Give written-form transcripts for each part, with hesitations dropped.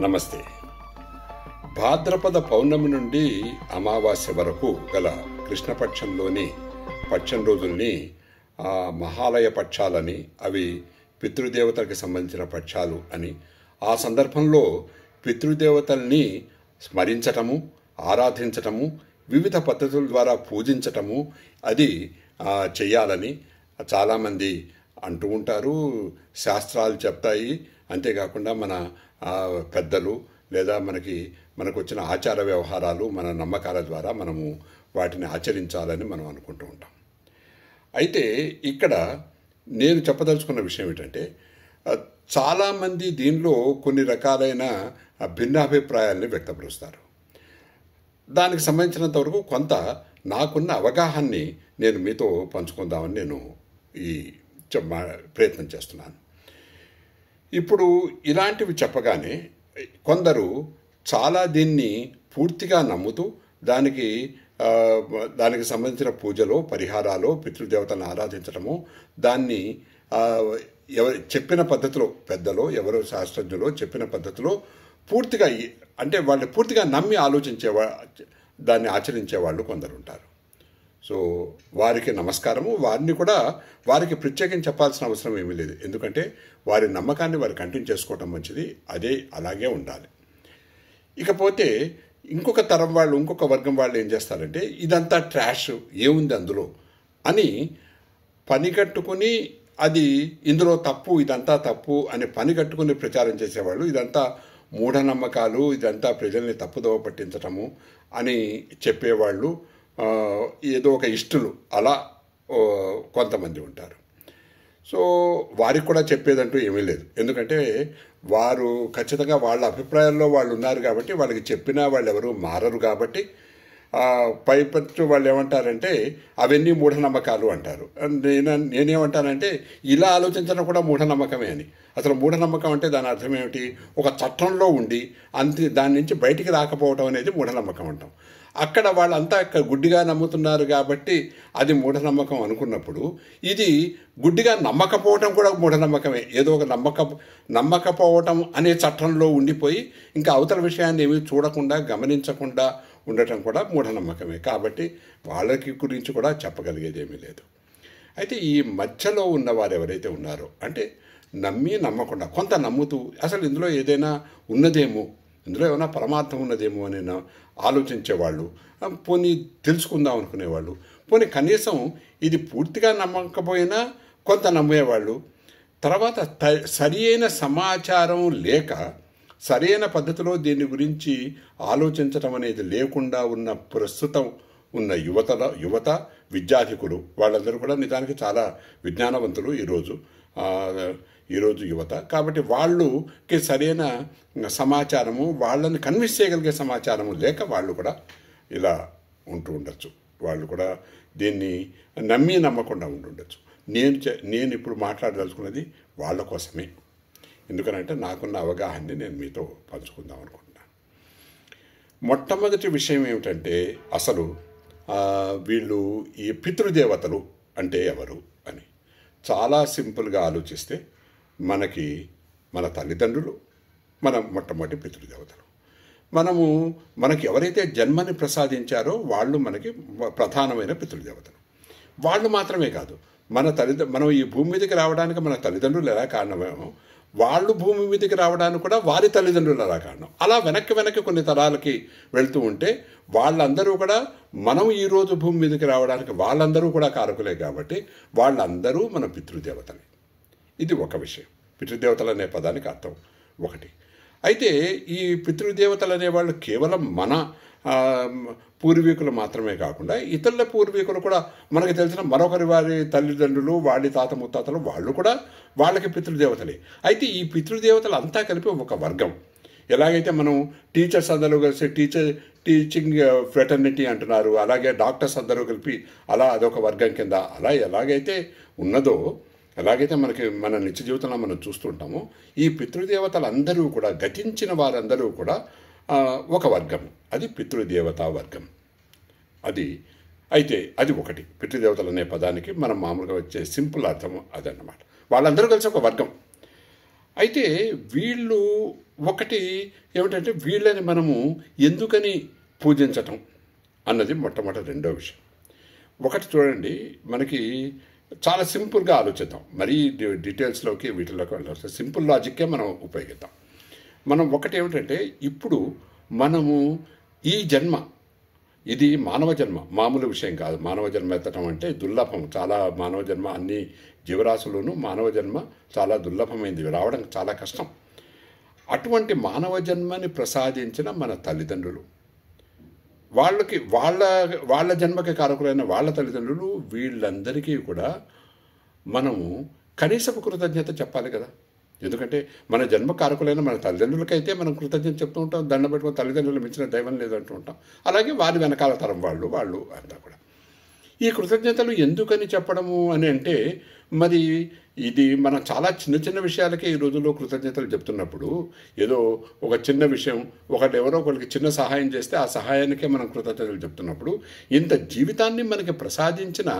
నమస్తే. భాద్రపద పౌర్ణమి నుండి అమావాస్య వరకు గల కృష్ణపక్షంలోని పక్షం రోజుల్ని మహాలయ పక్షాలని, అవి పితృదేవతలకు సంబంధించిన పక్షాలు అని, ఆ సందర్భంలో పితృదేవతల్ని స్మరించటము, ఆరాధించటము, వివిధ పద్ధతుల ద్వారా పూజించటము అది చెయ్యాలని చాలామంది అంటూ ఉంటారు. శాస్త్రాలు చెప్తాయి. అంతేకాకుండా మన పెద్దలు లేదా మనకు వచ్చిన ఆచార వ్యవహారాలు, మన నమ్మకాల ద్వారా మనము వాటిని ఆచరించాలని మనం అనుకుంటూ ఉంటాం. అయితే ఇక్కడ నేను చెప్పదలుచుకున్న విషయం ఏంటంటే, చాలామంది దీనిలో కొన్ని రకాలైన భిన్నాభిప్రాయాల్ని వ్యక్తపరుస్తారు. దానికి సంబంధించినంత వరకు కొంత నాకున్న అవగాహనని నేను మీతో పంచుకుందామని నేను ఈ ప్రయత్నం చేస్తున్నాను. ఇప్పుడు ఇలాంటివి చెప్పగానే కొందరు చాలా దీన్ని పూర్తిగా నమ్ముతూ దానికి సంబంధించిన పూజలో, పరిహారాలు, పితృదేవతలను ఆరాధించడము, దాన్ని ఎవరు చెప్పిన పద్ధతిలో, పెద్దలో ఎవరో శాస్త్రజ్ఞులో చెప్పిన పద్ధతిలో పూర్తిగా అంటే వాళ్ళు పూర్తిగా నమ్మి దాన్ని ఆచరించే వాళ్ళు కొందరు ఉంటారు. సో వారికి నమస్కారము. వారికి ప్రత్యేకించి చెప్పాల్సిన అవసరం ఏమీ లేదు. ఎందుకంటే వారి నమ్మకాన్ని వారు కంటిన్యూ చేసుకోవటం మంచిది. అదే అలాగే ఉండాలి. ఇకపోతే ఇంకొక వర్గం వాళ్ళు ఏం చేస్తారంటే, ఇదంతా ట్రాష్, ఏముంది అందులో అని పనిగట్టుకుని, అది ఇందులో తప్పు, ఇదంతా తప్పు అని పనిగట్టుకుని ప్రచారం చేసేవాళ్ళు. ఇదంతా మూఢనమ్మకాలు, ఇదంతా ప్రజల్ని తప్పుదోవ పట్టించటము అని చెప్పేవాళ్ళు, ఏదో ఒక ఇష్టలు అలా కొంతమంది ఉంటారు. సో వారికి కూడా చెప్పేదంటూ ఏమీ లేదు. ఎందుకంటే వారు ఖచ్చితంగా వాళ్ళ అభిప్రాయాల్లో వాళ్ళు ఉన్నారు కాబట్టి, వాళ్ళకి చెప్పినా వాళ్ళు ఎవరు మారరు కాబట్టి, పైపచ్చు వాళ్ళు ఏమంటారంటే అవన్నీ మూఢనమ్మకాలు అంటారు. నేనేమంటానంటే ఇలా ఆలోచించడం కూడా మూఢనమ్మకమే అని. అసలు మూఢనమ్మకం అంటే దాని అర్థం ఏమిటి? ఒక చట్టంలో ఉండి దాని నుంచి బయటికి రాకపోవడం అనేది మూఢనమ్మకం అంటాం. అక్కడ వాళ్ళంతా గుడ్డిగా నమ్ముతున్నారు కాబట్టి అది మూఢనమ్మకం అనుకున్నప్పుడు, ఇది గుడ్డిగా నమ్మకపోవటం కూడా మూఢనమ్మకమే. ఏదో ఒక నమ్మకపోవటం అనే చట్టంలో ఉండిపోయి ఇంకా అవతల విషయాన్ని ఏమీ చూడకుండా, గమనించకుండా ఉండటం కూడా మూఢనమ్మకమే. కాబట్టి వాళ్ళకి గురించి కూడా చెప్పగలిగేది ఏమీ లేదు. అయితే ఈ మధ్యలో ఉన్నవారు ఎవరైతే ఉన్నారో, అంటే నమ్మి నమ్మకుండా, కొంత నమ్ముతూ అసలు ఇందులో ఏదైనా ఉన్నదేమో, ఇందులో ఏమైనా పరమార్థం ఉన్నదేమో అని ఆలోచించేవాళ్ళు, పోనీ తెలుసుకుందాం అనుకునేవాళ్ళు, పోనీ కనీసం ఇది పూర్తిగా నమ్మకపోయినా కొంత నమ్మేవాళ్ళు, తర్వాత సరి అయిన సమాచారం లేక సరైన పద్ధతిలో దీని గురించి ఆలోచించడం అనేది లేకుండా ఉన్న ప్రస్తుతం ఉన్న యువత విద్యాధికులు వాళ్ళందరూ కూడా నిజానికి చాలా విజ్ఞానవంతులు ఈరోజు యువత. కాబట్టి వాళ్ళకి సరైన సమాచారము, వాళ్ళని కన్విన్స్ చేయగలిగే సమాచారము లేక వాళ్ళు కూడా ఇలా ఉంటూ ఉండొచ్చు. వాళ్ళు కూడా దీన్ని నమ్మకుండా ఉండుండొచ్చు. నేను ఇప్పుడు మాట్లాడదలుచుకున్నది వాళ్ళ కోసమే. ఎందుకనంటే నాకున్న అవగాహనని నేను మీతో పంచుకుందాం అనుకుంటున్నాను. మొట్టమొదటి విషయం ఏమిటంటే, అసలు వీళ్ళు ఈ పితృదేవతలు అంటే ఎవరు అని చాలా సింపుల్గా ఆలోచిస్తే, మన తల్లిదండ్రులు మన మొట్టమొదటి పితృదేవతలు. మనకి ఎవరైతే జన్మని ప్రసాదించారో వాళ్ళు మనకి ప్రధానమైన పితృదేవతలు. వాళ్ళు మాత్రమే కాదు, మనం ఈ భూమి మీదకి రావడానికి మన తల్లిదండ్రులు ఎలా కారణమేమో, వాళ్ళు భూమి మీదకి రావడానికి కూడా వారి తల్లిదండ్రులు ఎలా కారణం. అలా వెనక్కి కొన్ని తరాలకి వెళ్తూ ఉంటే వాళ్ళందరూ కూడా, మనం ఈరోజు భూమి మీదకి రావడానికి వాళ్ళందరూ కూడా కారకులే కాబట్టి వాళ్ళందరూ మన పితృదేవతలే. ఇది ఒక విషయం. పితృదేవతలు అనే పదానికి అర్థం ఒకటి. అయితే ఈ పితృదేవతలు అనేవాళ్ళు కేవలం మన పూర్వీకులు మాత్రమే కాకుండా ఇతరుల పూర్వీకులు కూడా, మనకు తెలిసిన వారి తల్లిదండ్రులు, వాళ్ళ తాత ముత్తాతలు, వాళ్ళు కూడా వాళ్ళకి పితృదేవతలే. అయితే ఈ పితృదేవతలు అంతా కలిపి ఒక వర్గం. ఎలాగైతే మనం టీచర్స్ అందరూ కలిసి టీచింగ్ ఫ్రెటర్నిటీ అంటున్నారు, అలాగే డాక్టర్స్ అందరూ కలిపి అలా అదొక వర్గం కింద, అలా ఎలాగైతే ఉన్నదో, ఎలాగైతే మన నిత్య జీవితంలో మనం చూస్తుంటామో, ఈ పితృదేవతలందరూ కూడా, గతించిన వారందరూ కూడా ఒక వర్గం. అది పితృదేవతా వర్గం. అది ఒకటి. పితృదేవతలు అనే పదానికి మనం మామూలుగా వచ్చే సింపుల్ అర్థం అదన్నమాట. వాళ్ళందరూ కలిసి ఒక వర్గం. అయితే వీళ్ళు ఒకటి ఏమిటంటే వీళ్ళని మనము ఎందుకని పూజించటం అన్నది మొట్టమొదటి రెండో విషయం. ఒకటి చూడండి, మనకి చాలా సింపుల్గా ఆలోచిద్దాం, మరీ డీటెయిల్స్లోకి వీటిలోకి వెళ్ళాలి. సింపుల్ లాజిక్కే మనం ఉపయోగిద్దాం. మనం ఒకటి ఏమిటంటే, ఇప్పుడు మనము ఈ జన్మ, ఇది మానవ జన్మ, మామూలు విషయం కాదు. మానవ జన్మ ఎత్తడం అంటే దుర్లభం, చాలా మానవ జన్మ, అన్ని జీవరాశుల్లోనూ మానవ జన్మ చాలా దుర్లభమైంది, రావడం చాలా కష్టం. అటువంటి మానవ జన్మని ప్రసాదించిన మన తల్లిదండ్రులు, వాళ్ళకి వాళ్ళ జన్మకి కారకులైన వాళ్ళ తల్లిదండ్రులు, వీళ్ళందరికీ కూడా మనము కనీసపు కృతజ్ఞత చెప్పాలి కదా. ఎందుకంటే మన జన్మ కారకులైన మన తల్లిదండ్రులకైతే మనం కృతజ్ఞత చెప్తూ ఉంటాం, దండ పెట్టుకుని తల్లిదండ్రులు మించిన దైవం లేదంటూ ఉంటాం. అలాగే వారి వెనకాల తరం వాళ్ళు అంతా కూడా ఈ కృతజ్ఞతలు ఎందుకని చెప్పడము అని అంటే, మరి ఇది మనం చాలా చిన్న చిన్న విషయాలకే ఈ రోజుల్లో కృతజ్ఞతలు చెప్తున్నప్పుడు, ఏదో ఒక చిన్న విషయం, ఎవరో ఒకరికి చిన్న సహాయం చేస్తే ఆ సహాయానికే మనం కృతజ్ఞతలు చెప్తున్నప్పుడు, ఇంత జీవితాన్ని మనకి ప్రసాదించిన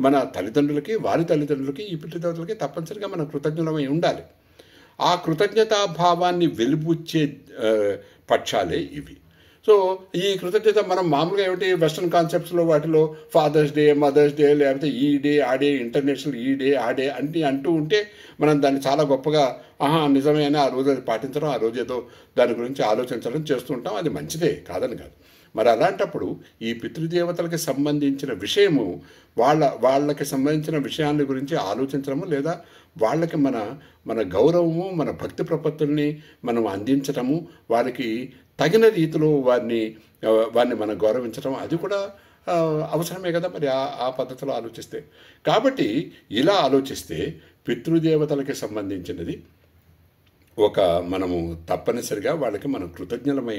మన తల్లిదండ్రులకి, వారి తల్లిదండ్రులకి, ఈ పితృదేవతలకి తప్పనిసరిగా మనం కృతజ్ఞులమై ఉండాలి. ఆ కృతజ్ఞతాభావాన్ని వెలిబుచ్చే పక్షాలే ఇవి. సో ఈ కృతజ్ఞత మనం మామూలుగా ఏమిటి, వెస్ట్రన్ కాన్సెప్ట్స్లో వాటిలో ఫాదర్స్ డే, మదర్స్ డే, లేకపోతే ఈ డే ఆ డే, ఇంటర్నేషనల్ ఈ డే ఆ డే అంటూ ఉంటే మనం దాన్ని చాలా గొప్పగా నిజమే అని ఆ రోజు అది పాటించడం, ఆ రోజు ఏదో దాని గురించి ఆలోచించడం చేస్తుంటాం. అది మంచిదే, కాదని కాదు. మరి అలాంటప్పుడు ఈ పితృదేవతలకి సంబంధించిన విషయము, వాళ్ళకి సంబంధించిన విషయాల గురించి ఆలోచించడము, లేదా వాళ్ళకి మన గౌరవము, మన భక్తి ప్రపత్తుల్ని మనం అందించటము, వారికి తగిన రీతిలో వారిని మనం గౌరవించడం, అది కూడా అవసరమే కదా మరి ఆ పద్ధతిలో ఆలోచిస్తే. కాబట్టి ఇలా ఆలోచిస్తే పితృదేవతలకి సంబంధించినది మనము తప్పనిసరిగా వాళ్ళకి మనం కృతజ్ఞులమై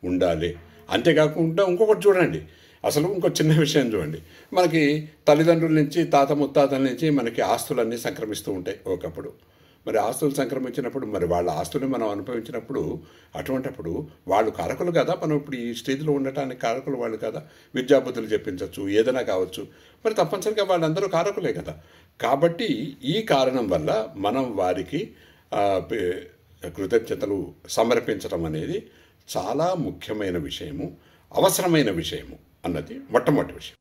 ఉండాలి. అంతేకాకుండా ఇంకొకటి చూడండి, అసలు ఇంకో చిన్న విషయం చూడండి. మనకి తల్లిదండ్రుల నుంచి, తాత ముత్తాతల నుంచి మనకి ఆస్తులన్నీ సంక్రమిస్తూ ఉంటాయి ఒకప్పుడు. మరి ఆస్తులు సంక్రమించినప్పుడు, మరి వాళ్ళ ఆస్తుని మనం అనుభవించినప్పుడు, అటువంటిప్పుడు వాళ్ళు కారకులు కదా. మనం ఇప్పుడు ఈ స్టేజ్లో ఉండటానికి కారకులు వాళ్ళు కదా. విద్యాబుద్ధులు చెప్పించవచ్చు, ఏదైనా కావచ్చు. మరి తప్పనిసరిగా వాళ్ళందరూ కారకులే కదా. కాబట్టి ఈ కారణం వల్ల మనం వారికి కృతజ్ఞతలు సమర్పించడం అనేది చాలా ముఖ్యమైన విషయము, అవసరమైన విషయము అన్నది మొట్టమొదటి విషయం.